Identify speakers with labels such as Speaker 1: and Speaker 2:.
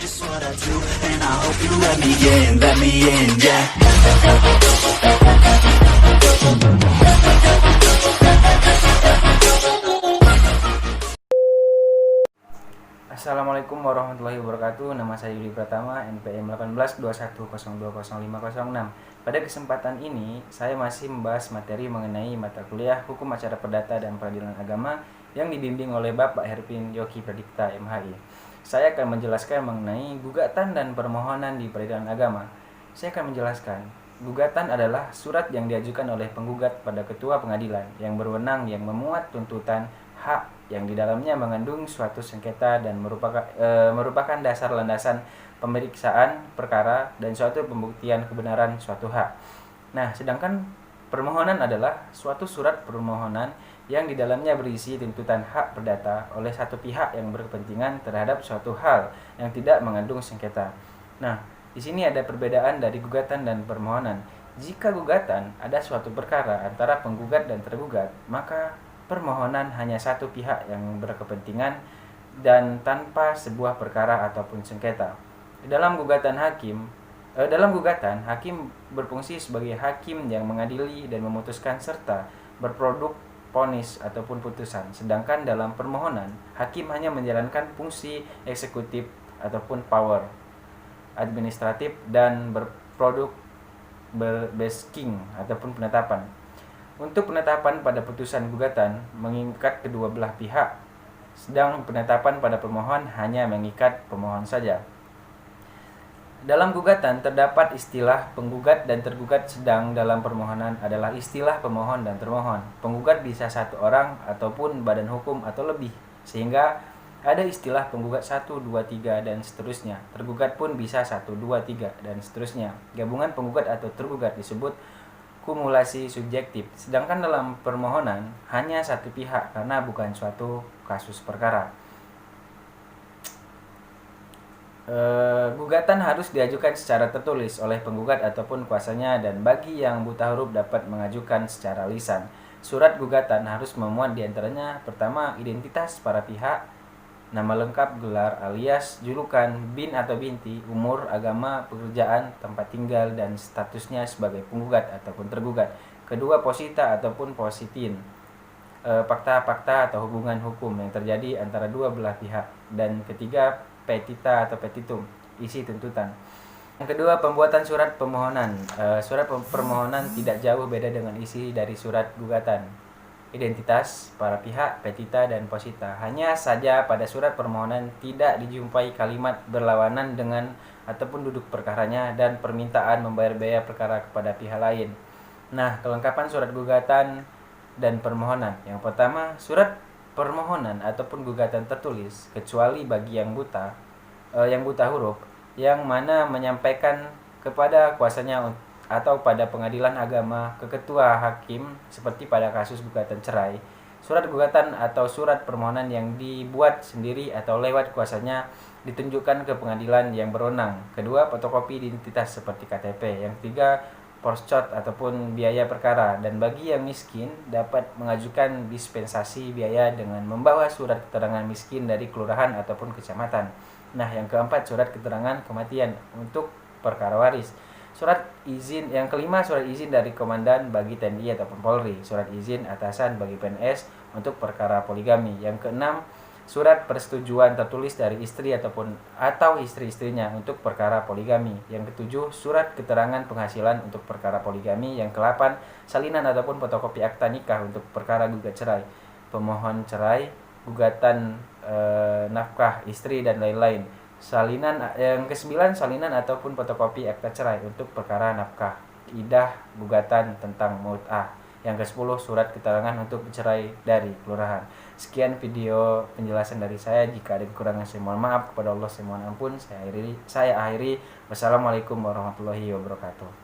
Speaker 1: It's what I do, and I hope you let me in, yeah.
Speaker 2: Assalamualaikum warahmatullahi wabarakatuh. Nama saya Yudi Pratama, NPM 1821020506. Pada kesempatan ini, saya masih membahas materi mengenai mata kuliah Hukum Acara Perdata dan Peradilan Agama yang dibimbing oleh Bapak Herpin Yoki Pradipta, MHI. Saya akan menjelaskan mengenai gugatan dan permohonan di peradilan agama. Saya akan menjelaskan, gugatan adalah surat yang diajukan oleh penggugat pada ketua pengadilan yang berwenang yang memuat tuntutan hak yang di dalamnya mengandung suatu sengketa dan merupakan dasar landasan pemeriksaan perkara dan suatu pembuktian kebenaran suatu hak. Nah, sedangkan permohonan adalah suatu surat permohonan yang di dalamnya berisi tuntutan hak perdata oleh satu pihak yang berkepentingan terhadap suatu hal yang tidak mengandung sengketa. Nah, di sini ada perbedaan dari gugatan dan permohonan. Jika gugatan ada suatu perkara antara penggugat dan tergugat, maka permohonan hanya satu pihak yang berkepentingan dan tanpa sebuah perkara ataupun sengketa. Dalam gugatan, hakim berfungsi sebagai hakim yang mengadili dan memutuskan serta berproduk vonis ataupun putusan. Sedangkan dalam permohonan, hakim hanya menjalankan fungsi eksekutif ataupun power administratif dan berproduk basking ataupun penetapan. Untuk penetapan pada putusan gugatan mengikat kedua belah pihak, sedang penetapan pada pemohon hanya mengikat pemohon saja. Dalam gugatan terdapat istilah penggugat dan tergugat, sedang dalam permohonan adalah istilah pemohon dan termohon. Penggugat bisa satu orang ataupun badan hukum atau lebih, sehingga ada istilah penggugat 1, 2, 3 dan seterusnya. Tergugat pun bisa 1, 2, 3 dan seterusnya. Gabungan penggugat atau tergugat disebut kumulasi subjektif, sedangkan dalam permohonan hanya satu pihak karena bukan suatu kasus perkara. Gugatan harus diajukan secara tertulis oleh penggugat ataupun kuasanya, dan bagi yang buta huruf dapat mengajukan secara lisan. Surat gugatan harus memuat diantaranya: pertama, identitas para pihak, nama lengkap, gelar alias julukan, bin atau binti, umur, agama, pekerjaan, tempat tinggal, dan statusnya sebagai penggugat ataupun tergugat. Kedua, posita ataupun positin, fakta-fakta atau hubungan hukum yang terjadi antara dua belah pihak. Dan ketiga, petita atau petitum, isi tuntutan. Yang kedua, pembuatan surat permohonan. Surat permohonan tidak jauh beda dengan isi dari surat gugatan. Identitas para pihak, petita dan posita. Hanya saja pada surat permohonan tidak dijumpai kalimat berlawanan dengan ataupun duduk perkaranya dan permintaan membayar biaya perkara kepada pihak lain. Nah, kelengkapan surat gugatan dan permohonan. Yang pertama, surat permohonan ataupun gugatan tertulis kecuali bagi yang buta huruf, yang mana menyampaikan kepada kuasanya atau pada pengadilan agama ke ketua hakim, seperti pada kasus gugatan cerai. Surat gugatan atau surat permohonan yang dibuat sendiri atau lewat kuasanya ditunjukkan ke pengadilan yang berwenang. Kedua, fotokopi identitas seperti KTP. Yang ketiga, porcot ataupun biaya perkara. Dan bagi yang miskin dapat mengajukan dispensasi biaya dengan membawa surat keterangan miskin dari kelurahan ataupun kecamatan. Nah, yang keempat, surat keterangan kematian untuk perkara waris. Yang kelima, surat izin dari komandan bagi TNI ataupun Polri. Surat izin atasan bagi PNS untuk perkara poligami. Yang keenam, surat persetujuan tertulis dari istri atau istri-istrinya untuk perkara poligami. Yang ketujuh, surat keterangan penghasilan untuk perkara poligami. Yang kedelapan, salinan ataupun fotokopi akta nikah untuk perkara gugat cerai, pemohon cerai, gugatan nafkah istri dan lain-lain. Yang kesembilan, salinan ataupun fotokopi akta cerai untuk perkara nafkah, idah, gugatan tentang mut'ah. Yang ke-10, surat keterangan untuk bercerai dari kelurahan. Sekian video penjelasan dari saya. Jika ada kekurangan, saya mohon maaf. Kepada Allah saya mohon ampun. Saya akhiri. Wassalamualaikum warahmatullahi wabarakatuh.